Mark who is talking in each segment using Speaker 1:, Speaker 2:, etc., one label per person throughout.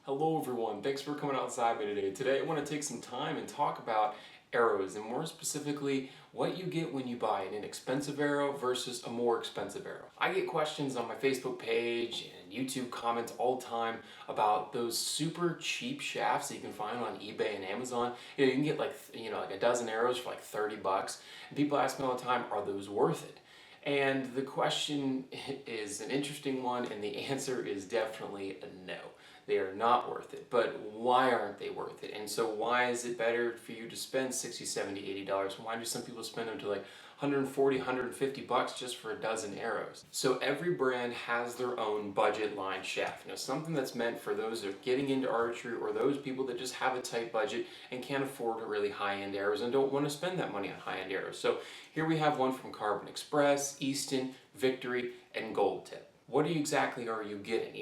Speaker 1: Hello everyone, thanks for coming outside me today. Today I want to take some time and talk about arrows, and more specifically what you get when you buy an inexpensive arrow versus a more expensive arrow. I get questions on my Facebook page and YouTube comments all the time about those super cheap shafts that you can find on eBay and Amazon. You can get like a dozen arrows for like 30 bucks, and people ask me all the time, are those worth it? And the question is an interesting one, and the answer is definitely a no. They are not worth it. But why aren't they worth it? And so why is it better for you to spend $60, $70, $80? Why do some people spend them to like 140, 150 bucks just for a dozen arrows? So every brand has their own budget line shaft. Something that's meant for those that are getting into archery or those people that just have a tight budget and can't afford a really high-end arrows and don't want to spend that money on high-end arrows. So here we have one from Carbon Express, Easton, Victory, and Gold Tip. What exactly are you getting?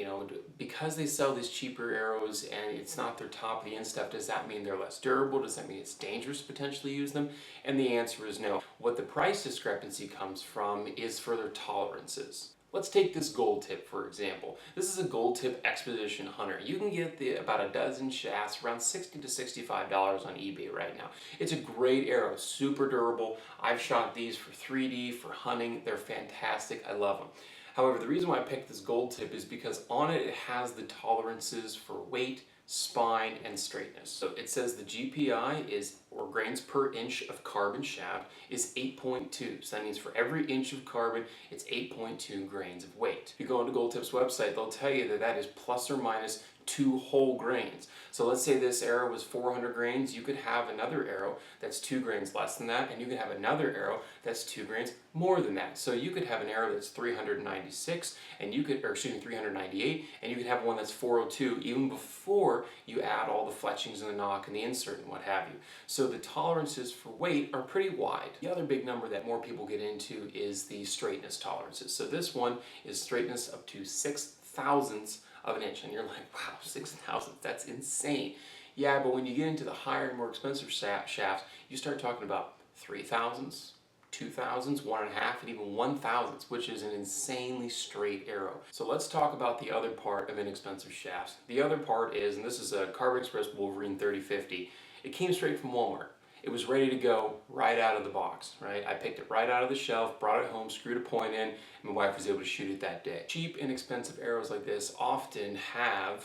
Speaker 1: Because they sell these cheaper arrows and it's not their top of the end stuff, does that mean they're less durable? Does that mean it's dangerous to potentially use them? And the answer is no. What the price discrepancy comes from is for their tolerances. Let's take this Gold Tip for example. This is a Gold Tip Expedition Hunter. You can get about a dozen shafts around $60 to $65 on eBay right now. It's a great arrow, super durable. I've shot these for 3D, for hunting. They're fantastic. I love them. However, the reason why I picked this Gold Tip is because on it has the tolerances for weight, spine, and straightness. So it says the GPI is, or grains per inch of carbon shaft, is 8.2. So that means for every inch of carbon, it's 8.2 grains of weight. If you go onto Gold Tip's website, they'll tell you that that is plus or minus 2 whole grains. So let's say this arrow was 400 grains, you could have another arrow that's 2 grains less than that, and you could have another arrow that's 2 grains more than that. So you could have an arrow that's 396, and 398, and you could have one that's 402 even before you add all the fletchings and the knock and the insert and what have you. So the tolerances for weight are pretty wide. The other big number that more people get into is the straightness tolerances. So this one is straightness up to 6/1000ths of an inch, and you're like, wow, 6,000, that's insane. Yeah, but when you get into the higher and more expensive shafts, you start talking about 3,000ths, 2,000ths, 1.5, and even 1,000ths, which is an insanely straight arrow. So let's talk about the other part of inexpensive shafts. The other part is, and this is a Carbon Express Wolverine 3050. It came straight from Walmart. It was ready to go right out of the box, right? I picked it right out of the shelf, brought it home, screwed a point in, and my wife was able to shoot it that day. Cheap, inexpensive arrows like this often have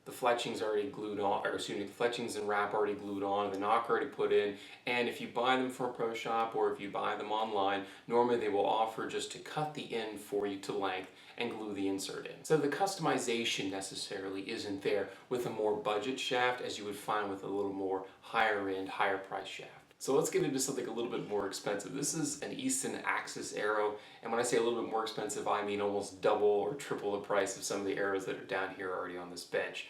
Speaker 1: the fletchings already glued on, or excuse me, the fletchings and wrap already glued on, the knock already put in, and if you buy them from a pro shop or if you buy them online, normally they will offer just to cut the end for you to length and glue the insert in. So the customization necessarily isn't there with a more budget shaft as you would find with a little more higher end, higher price shaft. So let's get into something a little bit more expensive. This is an Easton Axis arrow, and when I say a little bit more expensive, I mean almost double or triple the price of some of the arrows that are down here already on this bench.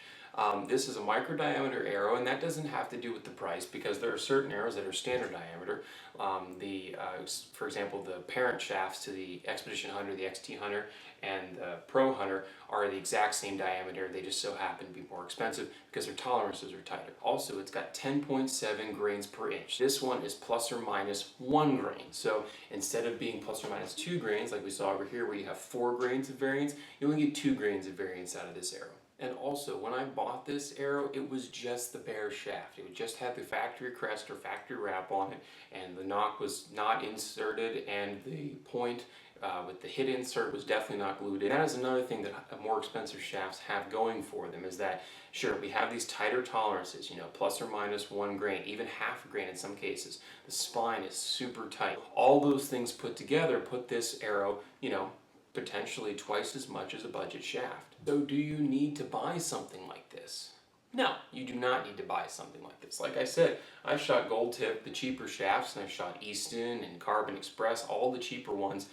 Speaker 1: This is a micro diameter arrow, and that doesn't have to do with the price because there are certain arrows that are standard diameter. For example, the parent shafts to the Expedition Hunter, the XT Hunter, and the Pro Hunter are the exact same diameter. They just so happen to be more expensive because their tolerances are tighter. Also, it's got 10.7 grains per inch. This one is plus or minus 1 grain. So instead of being plus or minus 2 grains like we saw over here where you have 4 grains of variance, you only get 2 grains of variance out of this arrow. And also, when I bought this arrow, it was just the bare shaft. It just had the factory crest or factory wrap on it, and the knock was not inserted, and the point with the hit insert was definitely not glued in. That is another thing that more expensive shafts have going for them, is that, sure, we have these tighter tolerances, plus or minus 1 grain, even half a grain in some cases. The spine is super tight. All those things put together put this arrow, potentially twice as much as a budget shaft. So do you need to buy something like this? No, you do not need to buy something like this. Like I said, I've shot Gold Tip, the cheaper shafts, and I've shot Easton and Carbon Express, all the cheaper ones.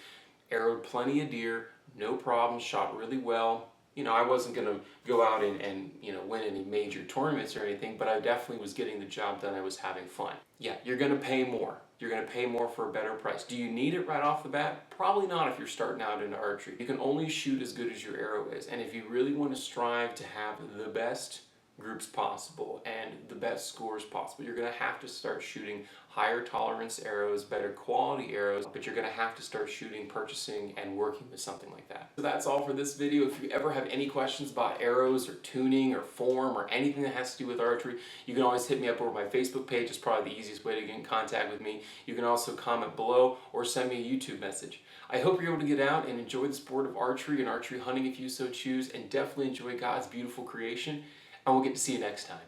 Speaker 1: Arrowed plenty of deer, no problem, shot really well. I wasn't going to go out and win any major tournaments or anything, but I definitely was getting the job done. I was having fun. Yeah, you're going to pay more. You're going to pay more for a better price. Do you need it right off the bat? Probably not if you're starting out into archery. You can only shoot as good as your arrow is, and if you really want to strive to have the best, groups possible and the best scores possible. You're going to have to start shooting higher tolerance arrows, better quality arrows, but you're going to have to start shooting, purchasing, and working with something like that. So that's all for this video. If you ever have any questions about arrows or tuning or form or anything that has to do with archery, you can always hit me up over my Facebook page. It's probably the easiest way to get in contact with me. You can also comment below or send me a YouTube message. I hope you're able to get out and enjoy the sport of archery and archery hunting if you so choose, and definitely enjoy God's beautiful creation. And we'll get to see you next time.